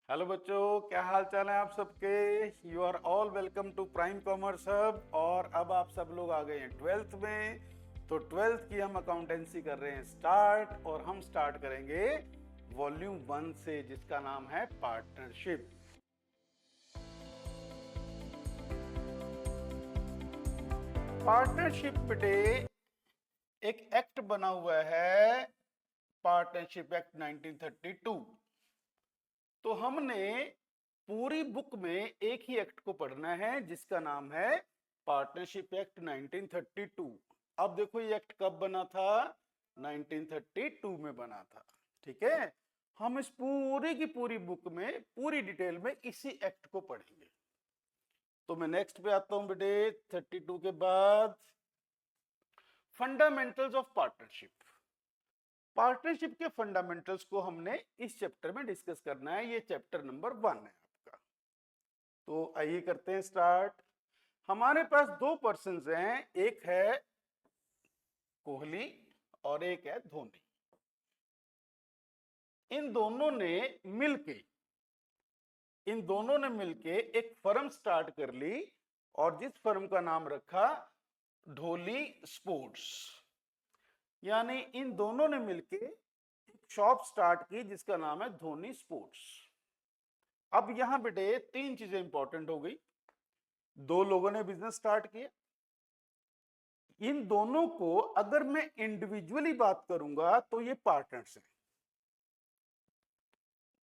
Hello बच्चों, क्या हाल चाल है आप सबके। You are all welcome to prime commerce hub. और अब आप सब लोग आ गए हैं ट्वेल्थ में। तो ट्वेल्थ की हम अकाउंटेंसी कर रहे हैं स्टार्ट, और हम स्टार्ट करेंगे वॉल्यूम 1 से, जिसका नाम है पार्टनरशिप। पार्टनरशिप पे एक एक्ट बना हुआ है, पार्टनरशिप एक्ट 1932। तो हमने पूरी बुक में एक ही एक्ट को पढ़ना है, जिसका नाम है पार्टनरशिप एक्ट 1932। अब देखो ये एक्ट कब बना था, 1932 में बना था। ठीक है, हम इस पूरी की पूरी बुक में पूरी डिटेल में इसी एक्ट को पढ़ेंगे। तो मैं नेक्स्ट पे आता हूं बेटे। 32 के बाद फंडामेंटल्स ऑफ पार्टनरशिप। पार्टनरशिप के फंडामेंटल्स को हमने इस चैप्टर में डिस्कस करना है। ये चैप्टर नंबर 1 है आपका। तो आइए करते हैं स्टार्ट। हमारे पास दो पर्सन्स हैं, एक है कोहली और एक है धोनी। इन दोनों ने मिलके एक फर्म स्टार्ट कर ली, और जिस फर्म का नाम रखा ढोली स्पोर्ट्स। यानी इन दोनों ने मिलके एक शॉप स्टार्ट की जिसका नाम है धोनी स्पोर्ट्स। अब यहां बेटे तीन चीजें इंपॉर्टेंट हो गई। दो लोगों ने बिजनेस स्टार्ट किया। इन दोनों को अगर मैं इंडिविजुअली बात करूंगा तो ये पार्टनर्स हैं।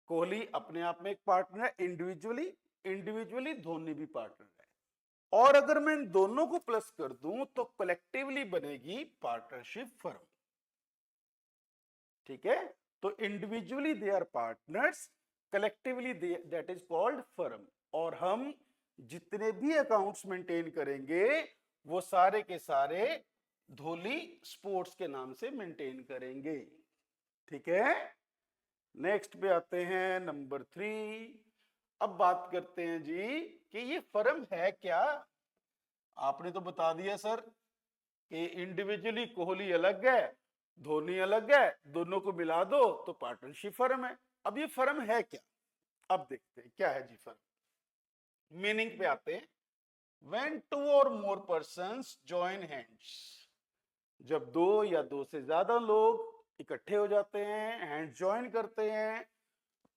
कोहली अपने आप में एक पार्टनर है इंडिविजुअली, इंडिविजुअली धोनी भी पार्टनर है। और अगर मैं इन दोनों को प्लस कर दूं तो कलेक्टिवली बनेगी पार्टनरशिप फर्म। ठीक है, तो individually they are partners, collectively that is called firm. और हम जितने भी अकाउंट्स मेंटेन करेंगे वो सारे के सारे धोली स्पोर्ट्स के नाम से मेंटेन करेंगे। ठीक है, नेक्स्ट पे आते हैं नंबर 3। अब बात करते हैं जी कि ये फर्म है क्या। आपने तो बता दिया सर कि इंडिविजुअली कोहली अलग है, धोनी अलग है, दोनों को मिला दो तो पार्टनरशिप फर्म है। अब ये फर्म है क्या, अब देखते हैं क्या है जी फर्म। मीनिंग पे आते हैं। When two or more persons join hands, जब दो या दो से ज्यादा लोग इकट्ठे हो जाते हैं, हैंड ज्वाइन करते हैं,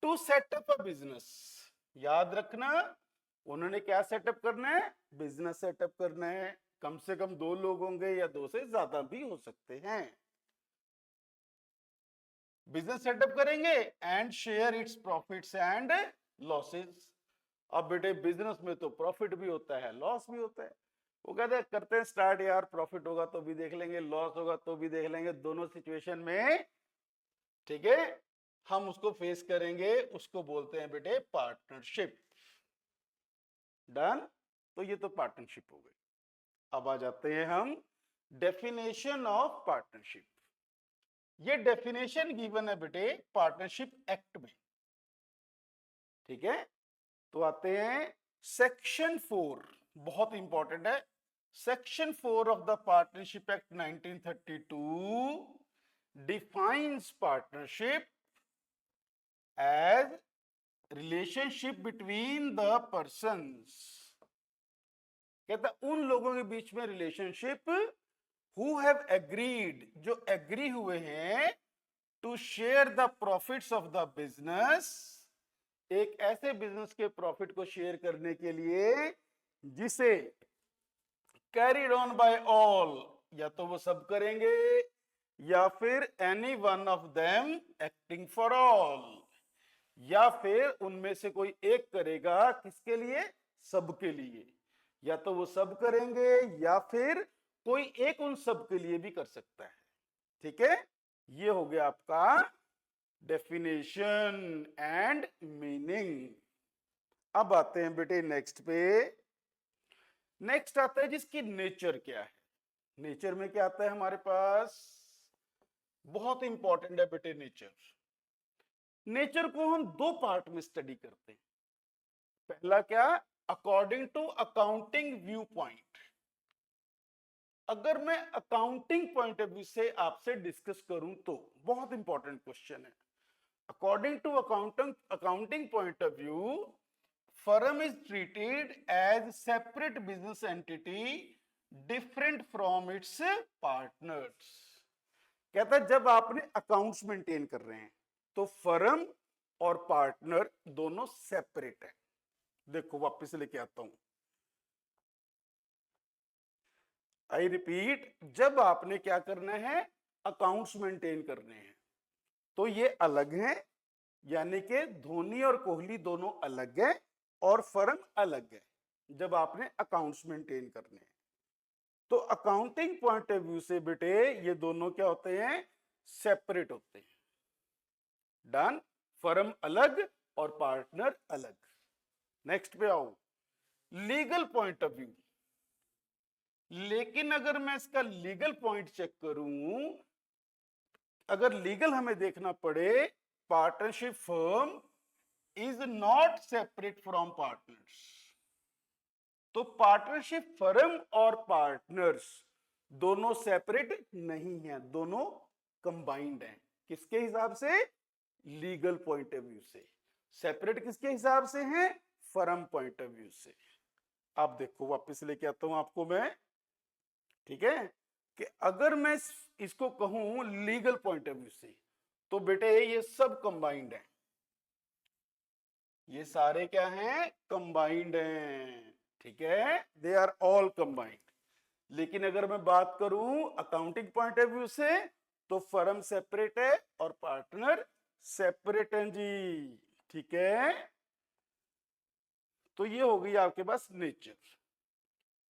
टू सेटअप अ बिजनेस। याद रखना, उन्होंने क्या सेटअप करना है, बिजनेस सेटअप करना है। कम से कम दो लोग होंगे या दो से ज्यादा भी हो सकते हैं। बिजनेस सेटअप करेंगे and share its profits and losses. अब बेटे बिजनेस में तो प्रॉफिट भी होता है, लॉस भी होता है। वो कहते हैं करते हैं स्टार्ट यार, प्रॉफिट होगा तो भी देख लेंगे, लॉस होगा तो भी देख लेंगे, दोनों सिचुएशन में। ठीक है, हम उसको फेस करेंगे, उसको बोलते हैं बेटे पार्टनरशिप। डन, तो ये तो पार्टनरशिप हो गई। अब आ जाते हैं हम डेफिनेशन ऑफ पार्टनरशिप। ये डेफिनेशन गिवन है बेटे पार्टनरशिप एक्ट में। ठीक है, तो आते हैं सेक्शन 4, बहुत इंपॉर्टेंट है। Section 4 of the partnership act 1932 defines partnership as relationship between the persons. कहता उन लोगों के बीच में रिलेशनशिप हु हैव एग्रीड, जो एग्री हुए हैं, to share the profits of the business, एक ऐसे बिजनेस के प्रॉफिट को शेयर करने के लिए जिसे कैरीड ऑन बाय ऑल, या तो वो सब करेंगे या फिर any one of them acting for all, या फिर उनमें से कोई एक करेगा, किसके लिए, सबके लिए। या तो वो सब करेंगे या फिर कोई एक उन सब के लिए भी कर सकता है। ठीक है, ये हो गया आपका डेफिनेशन एंड मीनिंग। अब आते हैं बेटे नेक्स्ट पे। नेक्स्ट आता है जिसकी नेचर क्या है। नेचर में क्या आता है हमारे पास, बहुत इंपॉर्टेंट है बेटे नेचर। नेचर को हम दो पार्ट में स्टडी करते हैं। पहला क्या, according to accounting view point. अगर मैं अकाउंटिंग पॉइंट ऑफ व्यू से आपसे डिस्कस करूं तो बहुत इंपॉर्टेंट क्वेश्चन है। According to accounting point of view, firm is treated as separate business entity different from its partners. कहता है जब आपने अकाउंट्स मेंटेन कर रहे हैं तो फर्म और पार्टनर दोनों सेपरेट है। देखो वापस लेके आता हूं, आई रिपीट, जब आपने क्या करना है, अकाउंट्स मेंटेन करने हैं तो ये अलग है, यानी कि धोनी और कोहली दोनों अलग है और फर्म अलग है जब आपने अकाउंट्स मेंटेन करने हैं। तो अकाउंटिंग पॉइंट ऑफ व्यू से बेटे ये दोनों क्या होते हैं, सेपरेट होते हैं। डन, फर्म अलग और पार्टनर अलग। नेक्स्ट पे आओ, लीगल पॉइंट ऑफ व्यू। लेकिन अगर मैं इसका लीगल पॉइंट चेक करूं, अगर लीगल हमें देखना पड़े, partnership firm is not separate from partners. तो पार्टनरशिप फर्म और पार्टनर्स दोनों सेपरेट नहीं है, दोनों कंबाइंड हैं। किसके हिसाब से, लीगल पॉइंट ऑफ व्यू से। सेपरेट किसके हिसाब से हैं, फर्म पॉइंट ऑफ व्यू से। आप देखो वापस लेके आता हूं आपको मैं, ठीक है, कि अगर मैं इसको कहूं लीगल पॉइंट ऑफ व्यू से तो बेटे ये सब कंबाइंड है, ये सारे क्या हैं, कंबाइंड हैं, ठीक है, दे आर ऑल कंबाइंड। लेकिन अगर मैं बात करूं अकाउंटिंग पॉइंट ऑफ व्यू से तो फर्म सेपरेट है और पार्टनर सेपरेट हैं जी, ठीक है। तो ये हो गई आपके पास नेचर।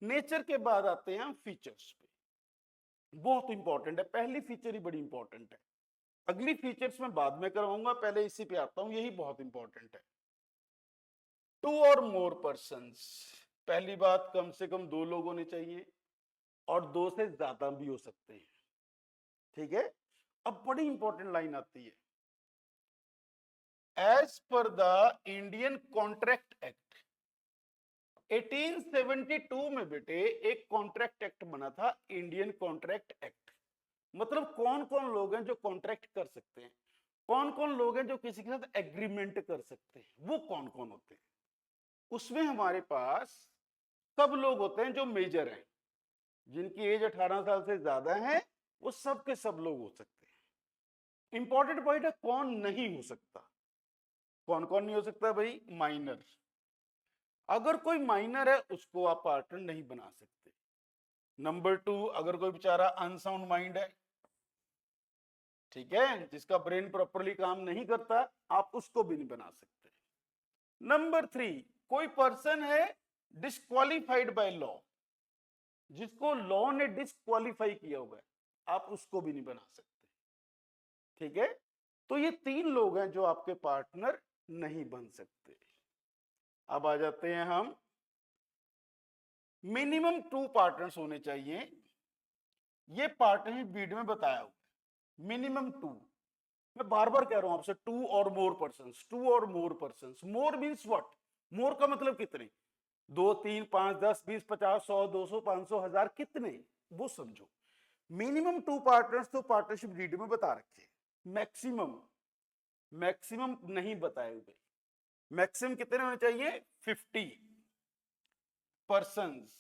नेचर के बाद आते हैं हम फीचर्स पे, बहुत इंपॉर्टेंट है, पहली फीचर ही बड़ी इंपॉर्टेंट है, अगली फीचर्स में बाद में करवाऊंगा, पहले इसी पे आता हूं, यही बहुत इंपॉर्टेंट है। टू और मोर पर्संस, पहली बात कम से कम 2 लोग होने चाहिए और 2 से ज्यादा भी हो सकते हैं, ठीक है। अब बड़ी इंपॉर्टेंट लाइन आती है, as per the Indian contract act 1872 में बेटे एक कॉन्ट्रैक्ट एक्ट बना था, इंडियन कॉन्ट्रैक्ट एक्ट। मतलब कौन कौन लोग हैं जो कॉन्ट्रैक्ट कर सकते हैं, कौन कौन लोग हैं जो किसी के साथ एग्रीमेंट कर सकते हैं, वो कौन कौन होते हैं। उसमें हमारे पास सब लोग होते हैं जो मेजर हैं, जिनकी एज 18 साल से ज्यादा है, वो सब के सब लोग हो सकते हैं। इंपॉर्टेंट पॉइंट है कौन नहीं हो सकता, कौन कौन नहीं हो सकता भाई, माइनर। अगर कोई माइनर है उसको आप पार्टनर नहीं बना सकते। नंबर 2, अगर कोई बेचारा अनसाउंड माइंड है, ठीक है, जिसका ब्रेन प्रॉपरली काम नहीं करता, आप उसको भी नहीं बना सकते। नंबर 3, कोई पर्सन है डिस्क्वालिफाइड बाय लॉ, जिसको लॉ ने डिस्क्वालीफाई किया हुआ है, आप उसको भी नहीं बना सकते, ठीक है। तो ये 3 लोग हैं जो आपके पार्टनर नहीं बन सकते। अब आ जाते हैं हम, मिनिमम 2 पार्टनर्स होने चाहिए, ये पार्टनरशिप वीडियो में बताया हुआ है, मिनिमम 2। मैं बार बार कह रहा हूं आपसे, 2 और मोर पर्संस, 2 और more persons. More means what, मोर का मतलब कितने, 2, 3, 5, 10, 20, 50, 100, 200, 500, 1000, कितने, वो समझो। मिनिमम 2 पार्टनर्स तो पार्टनरशिप वीडियो में बता रखे, मैक्सिमम, मैक्सिमम नहीं बताए हुए। मैक्सिमम कितने होने चाहिए, 50 persons.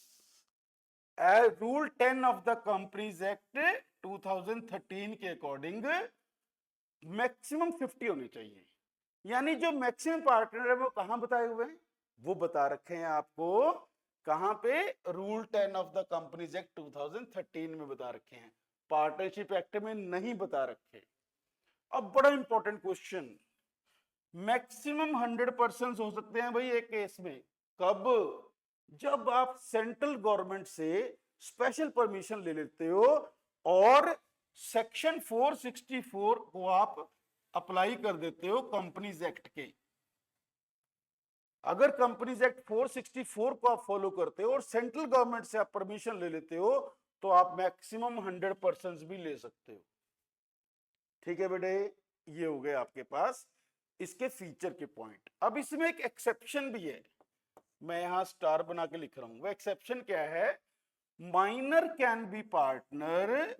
Rule 10 of the companies act 2013 के अकॉर्डिंग मैक्सिमम 50 होने चाहिए। यानी जो मैक्सिमम पार्टनर है वो कहां बताए हुए हैं, वो बता रखे हैं आपको, कहां पे, rule 10 of the companies act 2013 में बता रखे हैं, पार्टनरशिप एक्ट में नहीं बता रखे। अब बड़ा इंपॉर्टेंट क्वेश्चन, मैक्सिमम 100% हो सकते हैं भाई एक केस में, कब, जब आप सेंट्रल गवर्नमेंट से स्पेशल परमिशन ले लेते हो और सेक्शन 464 को आप अप्लाई कर देते हो कंपनीज एक्ट के। अगर कंपनीज एक्ट 464 को आप फॉलो करते हो और सेंट्रल गवर्नमेंट से आप परमिशन ले लेते हो तो आप मैक्सिमम 100% भी ले सकते हो, ठीक है बेटे। ये हो गए आपके पास इसके फीचर के पॉइंट। अब इसमें एक एक्सेप्शन भी है, मैं यहां स्टार बना के लिख रहा हूं, वो एक्सेप्शन क्या है, minor can be partner,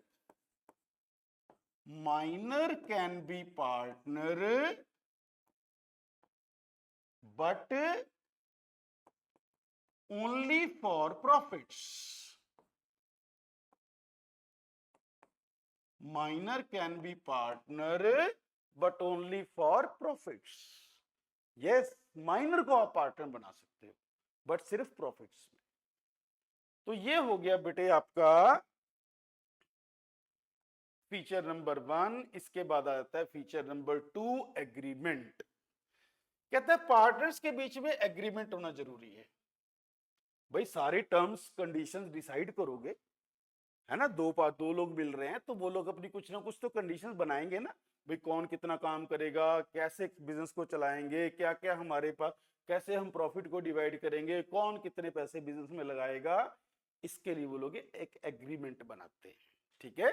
minor can be partner but only for profits. Minor can be partner but only for profits. Yes, minor को आप पार्टनर बना सकते हो बट सिर्फ प्रॉफिट्स में। तो ये हो गया बेटे आपका फीचर नंबर 1। इसके बाद आ जाता है फीचर नंबर 2, एग्रीमेंट। कहता है पार्टनर्स के बीच में एग्रीमेंट होना जरूरी है। भाई सारे टर्म्स कंडीशंस डिसाइड करोगे, है ना, दो लोग मिल रहे हैं तो वो लोग अपनी कुछ ना कुछ तो कंडीशंस बनाएंगे ना। भाई कौन कितना काम करेगा, कैसे बिजनेस को चलाएंगे, क्या क्या हमारे पास, कैसे हम प्रॉफिट को डिवाइड करेंगे, कौन कितने पैसे बिजनेस में लगाएगा, इसके लिए वो लोग एक एग्रीमेंट बनाते हैं। ठीक है,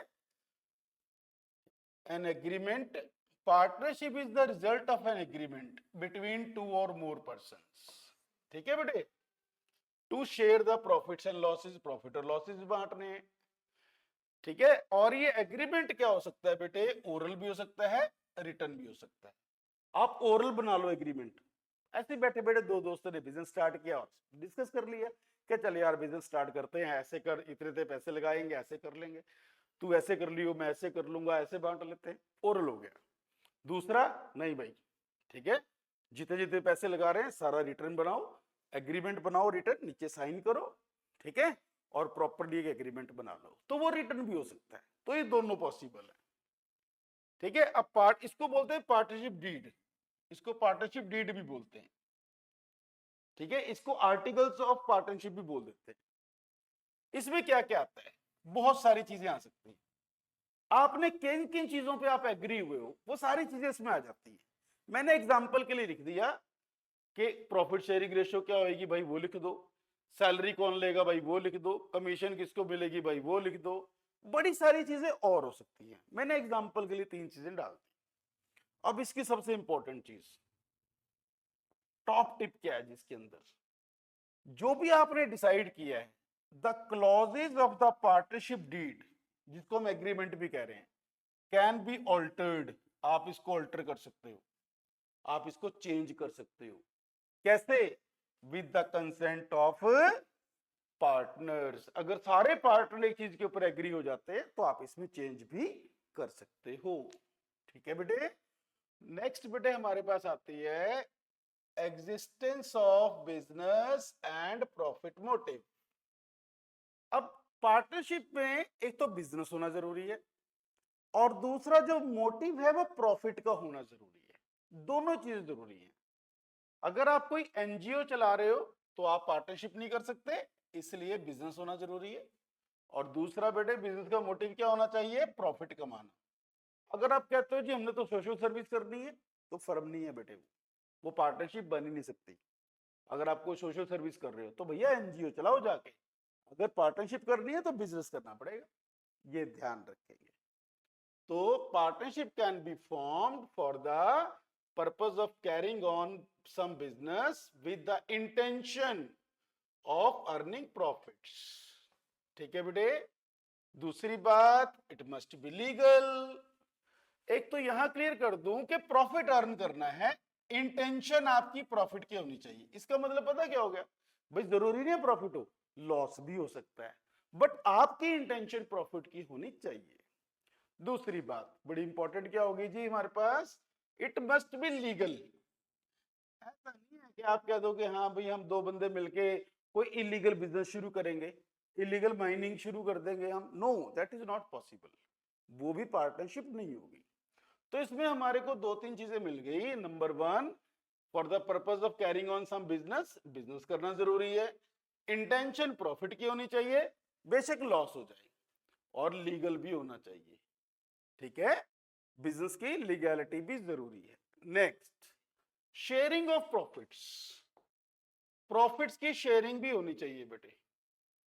an agreement, partnership is the result of an agreement between 2 और मोर पर्संस। ठीक है बेटे, to share the profits and losses, profit और लॉसेस बांटने हैं। ठीक है, और ये एग्रीमेंट क्या हो सकता है बेटे, ओरल भी हो सकता है, रिटर्न भी हो सकता है। आप ओरल बना लो एग्रीमेंट, ऐसे बैठे बैठे दो दोस्तों ने बिजनेस स्टार्ट किया और डिस्कस कर लिया कि चल यार बिजनेस स्टार्ट करते हैं, ऐसे कर, इतने पैसे लगाएंगे, ऐसे कर लेंगे, तू ऐसे कर लियो, मैं ऐसे कर लूंगा, ऐसे बांट लेते हैं, ओरल हो गया। दूसरा, नहीं भाई ठीक है, जितने जितने पैसे लगा रहे हैं सारा रिटर्न बनाओ, एग्रीमेंट बनाओ, रिटर्न नीचे साइन करो, ठीक है, और प्रॉपर्ली एक एग्रीमेंट बना लो, तो वो रिटर्न भी हो सकता है। तो ये दोनों पॉसिबल है। ठीक है, अब पार्ट, इसको बोलते हैं पार्टनरशिप डीड, इसको पार्टनरशिप डीड भी बोलते हैं। ठीक है, इसको आर्टिकल्स ऑफ पार्टनरशिप भी बोल देते हैं। इसमें क्या क्या आता है, बहुत सारी चीजें आ सकती हैं। आपने किन किन चीजों पे आप एग्री हुए हो वो सारी चीजें इसमें आ जाती है। मैंने एग्जांपल के लिए लिख दिया कि प्रॉफिट शेयरिंग रेशियो क्या होगी, भाई वो लिख दो, सैलरी कौन लेगा, भाई वो लिख दो, कमीशन किसको मिलेगी, भाई वो लिख दो, बड़ी सारी चीजें और हो सकती हैं। मैंने एग्जांपल के लिए 3 चीजें डाल दी। अब इसकी सबसे इंपॉर्टेंट चीज, टॉप टिप क्या है जिसके अंदर, जो भी आपने डिसाइड किया है, the clauses of the partnership deed, जिसको हम एग्रीमेंट भी कह रहे हैं, कैन बी ऑल्टर्ड, आप इसको ऑल्टर कर सकते हो, आप इसको चेंज कर सकते हो। कैसे? With the consent of partners. अगर सारे पार्टनर एक चीज के ऊपर एग्री हो जाते हैं तो आप इसमें चेंज भी कर सकते हो। ठीक है बेटे, नेक्स्ट बेटे हमारे पास आती है existence of business and profit motive. अब पार्टनरशिप में एक तो बिजनेस होना जरूरी है और दूसरा जो मोटिव है वो प्रॉफिट का होना जरूरी है। दोनों चीजें जरूरी है। अगर आप कोई एनजीओ चला रहे हो तो आप पार्टनरशिप नहीं कर सकते, इसलिए बिजनेस होना जरूरी है। और दूसरा बेटे बिजनेस का मोटिव क्या होना चाहिए, प्रॉफिट कमाना। अगर आप कहते हो जी हमने तो सोशल सर्विस करनी है, तो फर्म नहीं है बेटे, वो पार्टनरशिप बन ही नहीं सकती। अगर आप कोई सोशल सर्विस कर रहे हो तो भैया एनजीओ चलाओ जाके, अगर पार्टनरशिप करनी है तो बिजनेस करना पड़ेगा, ये ध्यान रखेंगे। तो partnership can be formed for the purpose of carrying on some business with the intention of earning profits. ठीक है बेटे, दूसरी बात, इट मस्ट बी लीगल। एक तो यहां क्लियर कर दूं कि प्रॉफिट अर्न करना है, इंटेंशन आपकी प्रॉफिट की होनी चाहिए। इसका मतलब पता क्या हो गया, भाई जरूरी नहीं है प्रॉफिट हो, लॉस भी हो सकता है, बट आपकी इंटेंशन प्रॉफिट की होनी चाहिए। दूसरी बात बड़ी इंपॉर्टेंट क्या होगी जी हमारे पास, इट मस्ट बी लीगल। ऐसा नहीं है कि आप कह दो कि हाँ भाई हम दो बंदे मिलके कोई इलीगल बिजनेस शुरू करेंगे, इलीगल माइनिंग शुरू कर देंगे हम, know that is not possible, वो भी पार्टनरशिप नहीं होगी। तो इसमें हमारे को 2-3 चीजें मिल गई। Number 1, for the purpose of carrying on some business, business करना जरूरी है, इंटेंशन प्रॉफिट की होनी चाहिए, बेशक लॉस हो जाए, और लीगल भी होना चाहिए। ठीक है, बिजनेस की लीगैलिटी भी जरूरी है। Next, sharing of profits, profits की शेयरिंग भी होनी चाहिए बेटे।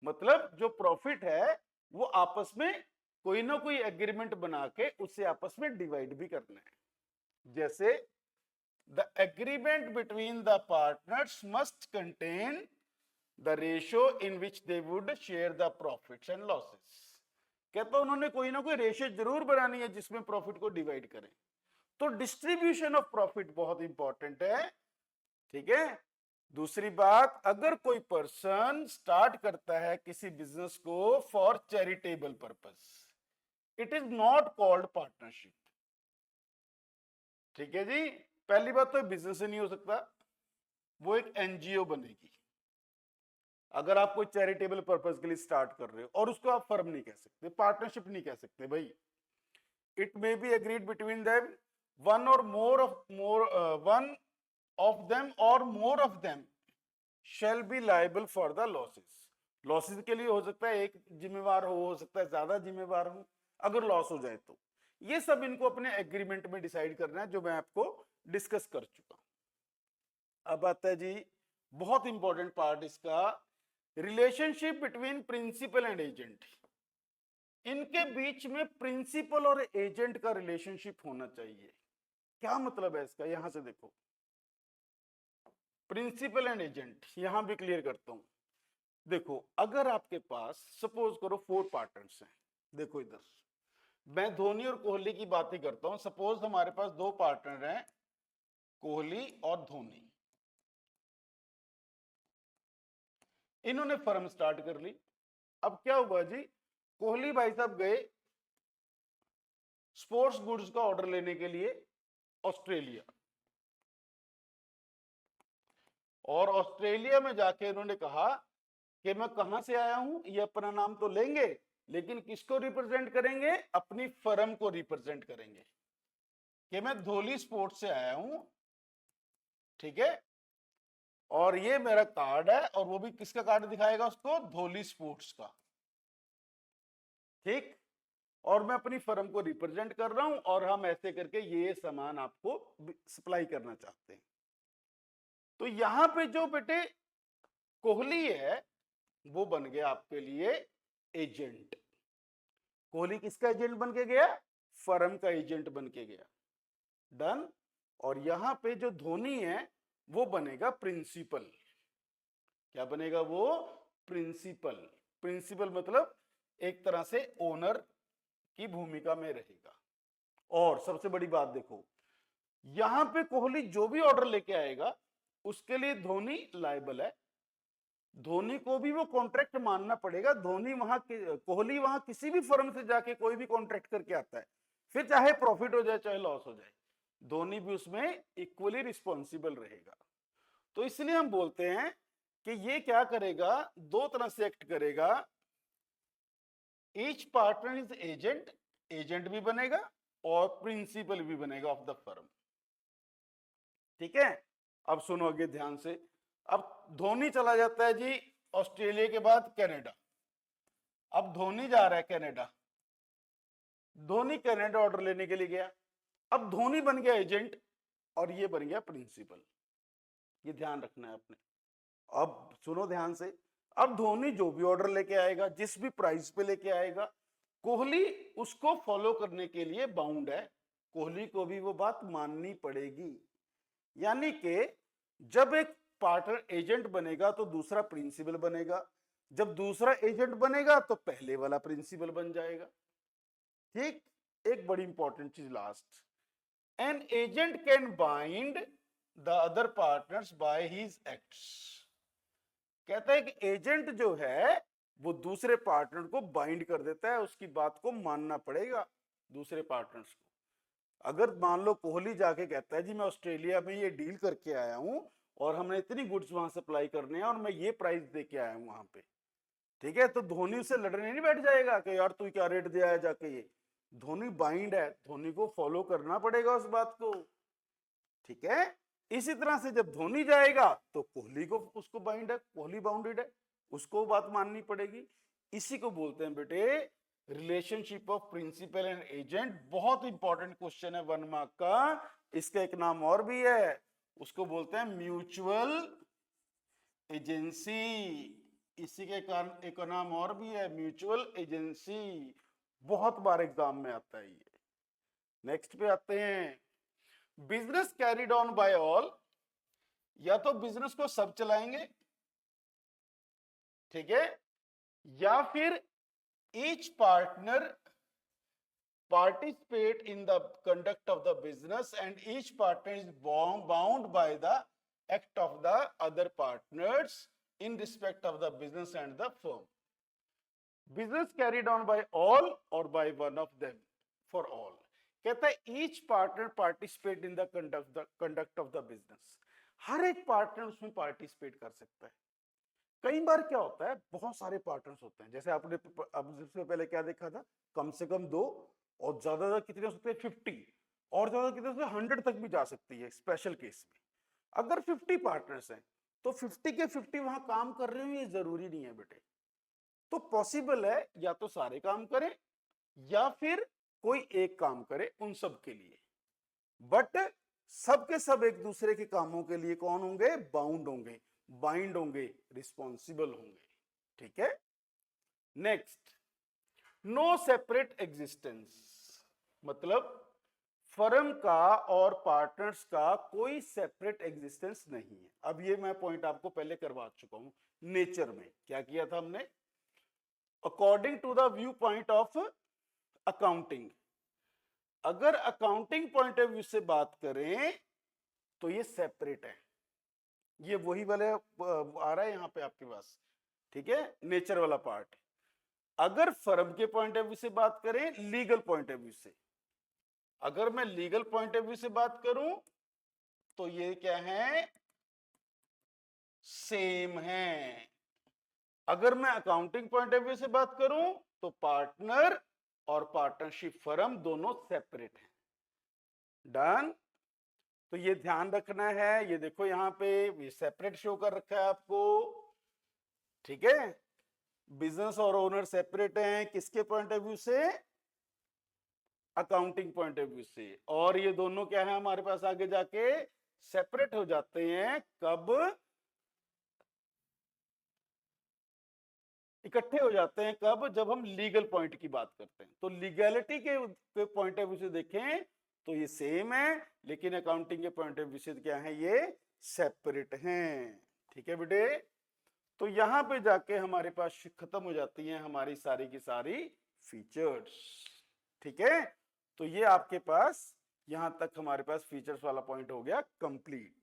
मतलब जो प्रॉफिट है वो आपस में कोई ना कोई एग्रीमेंट बना के उससे आपस में डिवाइड भी करना है। जैसे the agreement between the partners must contain the ratio in which they would share the profits and losses. कहता उन्होंने कोई ना कोई रेशियो जरूर बनानी है जिसमें प्रॉफिट को डिवाइड करें। तो डिस्ट्रीब्यूशन ऑफ प्रॉफिट बहुत इंपॉर्टेंट है, ठीक है। दूसरी बात, अगर कोई पर्सन स्टार्ट करता है किसी बिजनेस को for charitable purpose, it is not called partnership, ठीक है जी। पहली बात तो बिजनेस नहीं हो सकता, वो एक एनजीओ बनेगी। अगर आप कोई चैरिटेबल पर्पस के लिए स्टार्ट कर रहे हो और उसको आप फर्म नहीं कह सकते, पार्टनरशिप नहीं कह सकते भाई। It may be agreed between them, one or more one of them or more of them shall be liable for the losses। Losses के लिए हो सकता है एक जिम्मेवार हो सकता है ज्यादा जिम्मेवार हो, अगर लॉस हो जाए तो। ये सब इनको अपने एग्रीमेंट में डिसाइड करना है, जो मैं आपको डिस्कस कर चुका। अब आता है जी बहुत इंपॉर्टेंट पार्ट इसका, relationship between principal and agent. इनके बीच में प्रिंसिपल और एजेंट का रिलेशनशिप होना चाहिए। क्या मतलब है इसका, यहां से देखो, प्रिंसिपल एंड एजेंट यहां भी क्लियर करता हूं। देखो अगर आपके पास सपोज करो 4 पार्टनर्स हैं, देखो इधर मैं धोनी और कोहली की बात ही करता हूं। सपोज हमारे पास 2 पार्टनर हैं, कोहली और धोनी। इन्होंने फर्म स्टार्ट कर ली। अब क्या हुआ जी, कोहली भाई साहब गए स्पोर्ट्स गुड्स का ऑर्डर लेने के लिए ऑस्ट्रेलिया, और ऑस्ट्रेलिया में जाके उन्होंने कहा कि मैं कहां से आया हूं, ये अपना नाम तो लेंगे लेकिन किसको रिप्रेजेंट करेंगे, अपनी फर्म को रिप्रेजेंट करेंगे कि मैं धोली स्पोर्ट्स से आया हूं, ठीक है। और ये मेरा कार्ड है, और वो भी किसका कार्ड दिखाएगा उसको, धोली स्पोर्ट्स का, ठीक। और मैं अपनी फर्म को रिप्रेजेंट कर रहा हूं, और हम ऐसे करके ये सामान आपको सप्लाई करना चाहते हैं। तो यहां पे जो बेटे कोहली है वो बन गया आपके लिए एजेंट। कोहली किसका एजेंट बन के गया, फर्म का एजेंट बन के गया, डन। और यहां पे जो धोनी है वो बनेगा प्रिंसिपल। क्या बनेगा वो, प्रिंसिपल। प्रिंसिपल मतलब एक तरह से ओनर की भूमिका में रहेगा। और सबसे बड़ी बात देखो, यहां पे कोहली जो भी ऑर्डर लेके आएगा उसके लिए धोनी लायबल है, धोनी को भी वो कॉन्ट्रैक्ट मानना पड़ेगा। धोनी वहां कोहली वहां किसी भी फर्म से जाके कोई भी कॉन्ट्रैक्ट करके आता है, फिर चाहे प्रॉफिट हो जाए चाहे लॉस हो जाए, धोनी भी उसमें इक्वली रिस्पॉन्सिबल रहेगा। तो इसलिए हम बोलते हैं कि ये क्या करेगा, 2 तरह से एक्ट करेगा। Each partner is agent, agent भी बनेगा और प्रिंसिपल भी बनेगा ऑफ द फर्म, ठीक है। अब सुनो आगे ध्यान से। अब धोनी चला जाता है जी ऑस्ट्रेलिया के बाद कनाडा। अब धोनी जा रहा है कनाडा, धोनी कनाडा ऑर्डर लेने के लिए गया। अब धोनी बन गया एजेंट और ये बन गया प्रिंसिपल, ये ध्यान रखना है आपने। अब सुनो ध्यान से, अब धोनी जो भी ऑर्डर लेके आएगा, जिस भी प्राइस पे लेके आएगा, कोहली उसको फॉलो करने के लिए बाउंड है, कोहली को भी वो बात माननी पड़ेगी। यानी कि जब एक पार्टनर एजेंट बनेगा तो दूसरा प्रिंसिपल बनेगा, जब दूसरा एजेंट बनेगा तो पहले वाला प्रिंसिपल बन जाएगा, ठीक। एक बड़ी इंपॉर्टेंट चीज last, an agent can bind the other partners by his acts. कहता है कि एजेंट जो है वो दूसरे पार्टनर को बाइंड कर देता है, उसकी बात को मानना पड़ेगा दूसरे पार्टनर्स को। अगर मान लो कोहली जाके कहता है जी मैं ऑस्ट्रेलिया में ये डील करके आया हूं और हमने इतनी गुड्स वहां सप्लाई करने हैं और मैं ये प्राइस दे के आया हूं वहां पे, ठीक है, तो धोनी उससे लड़ने नहीं बैठ जाएगा कि यार तू क्या रेट दे आया जाके। ये धोनी बाइंड है, धोनी को फॉलो करना पड़ेगा उस बात को, ठीक है। इसी तरह से जब धोनी जाएगा तो कोहली को उसको बाइंड है, कोहली बाउंडेड है, उसको बात माननी पड़ेगी। इसी को बोलते हैं बेटे relationship of principal and agent. बहुत इंपॉर्टेंट क्वेश्चन है 1 मार्क का। इसका एक नाम और भी है, उसको बोलते हैं म्यूचुअल एजेंसी। इसी के कारण एक नाम और भी है म्यूचुअल एजेंसी, बहुत बार एग्जाम में आता है ये। नेक्स्ट पे आते हैं, business carried on by all. या तो बिजनेस को सब चलाएंगे, ठीक है, या फिर each partner participate in the conduct of the business and each partner is bound by the act of the other partners in respect of the business and the firm. Business carried on by all or by one of them, for all. कहता है each partner participate in the conduct of the business. हर एक partner उसमें participate कर सकता है. कई बार क्या होता है, बहुत सारे पार्टनर्स होते हैं, जैसे आपने अब सबसे पहले क्या देखा था, कम से कम 2 और ज्यादा कितने हो सकते हैं 50 और ज्यादा कितने से 100 तक भी जा सकती है स्पेशल केस में. अगर 50 पार्टनर्स हैं तो 50 के 50 वहां काम कर रहे हो ये जरूरी नहीं है बेटे. तो पॉसिबल है या तो सारे काम करें या फिर कोई एक काम करे उन सब के लिए, बट सबके सब एक दूसरे के कामों के लिए कौन होंगे, बाउंड होंगे, बाइंड होंगे, रिस्पॉन्सिबल होंगे. ठीक है. नेक्स्ट, नो सेपरेट एग्जिस्टेंस, मतलब फर्म का और पार्टनर्स का कोई सेपरेट एग्जिस्टेंस नहीं है. अब ये मैं पॉइंट आपको पहले करवा चुका हूं. नेचर में क्या किया था हमने, according to the view point of accounting, अगर अकाउंटिंग पॉइंट ऑफ व्यू से बात करें तो ये सेपरेट है. ये वही वाले आ रहा है यहां पे आपके पास. ठीक है, नेचर वाला पार्ट. अगर फर्म के पॉइंट ऑफ व्यू से बात करें, लीगल पॉइंट ऑफ व्यू से, अगर मैं लीगल पॉइंट ऑफ व्यू से बात करूं तो ये क्या है, सेम है. अगर मैं अकाउंटिंग पॉइंट ऑफ व्यू से बात करूं तो पार्टनर और पार्टनरशिप फर्म दोनों सेपरेट हैं. डन. तो ये ध्यान रखना है. ये देखो यहां पे ये सेपरेट शो कर रखा है आपको. ठीक है, बिजनेस और ओनर सेपरेट हैं किसके पॉइंट ऑफ व्यू से, अकाउंटिंग पॉइंट ऑफ व्यू से. और ये दोनों क्या है हमारे पास आगे जाके सेपरेट हो जाते हैं कब, इकट्ठे हो जाते हैं कब, जब हम लीगल पॉइंट की बात करते हैं. तो लीगैलिटी के पॉइंट ऑफ व्यू से देखें तो ये सेम है, लेकिन अकाउंटिंग के पॉइंट ऑफ व्यू से क्या है, ये सेपरेट हैं. ठीक है बेटे. तो यहां पे जाके हमारे पास खत्म हो जाती हैं हमारी सारी की सारी फीचर्स. ठीक है. तो ये आपके पास यहां तक हमारे पास फीचर्स वाला पॉइंट हो गया कंप्लीट.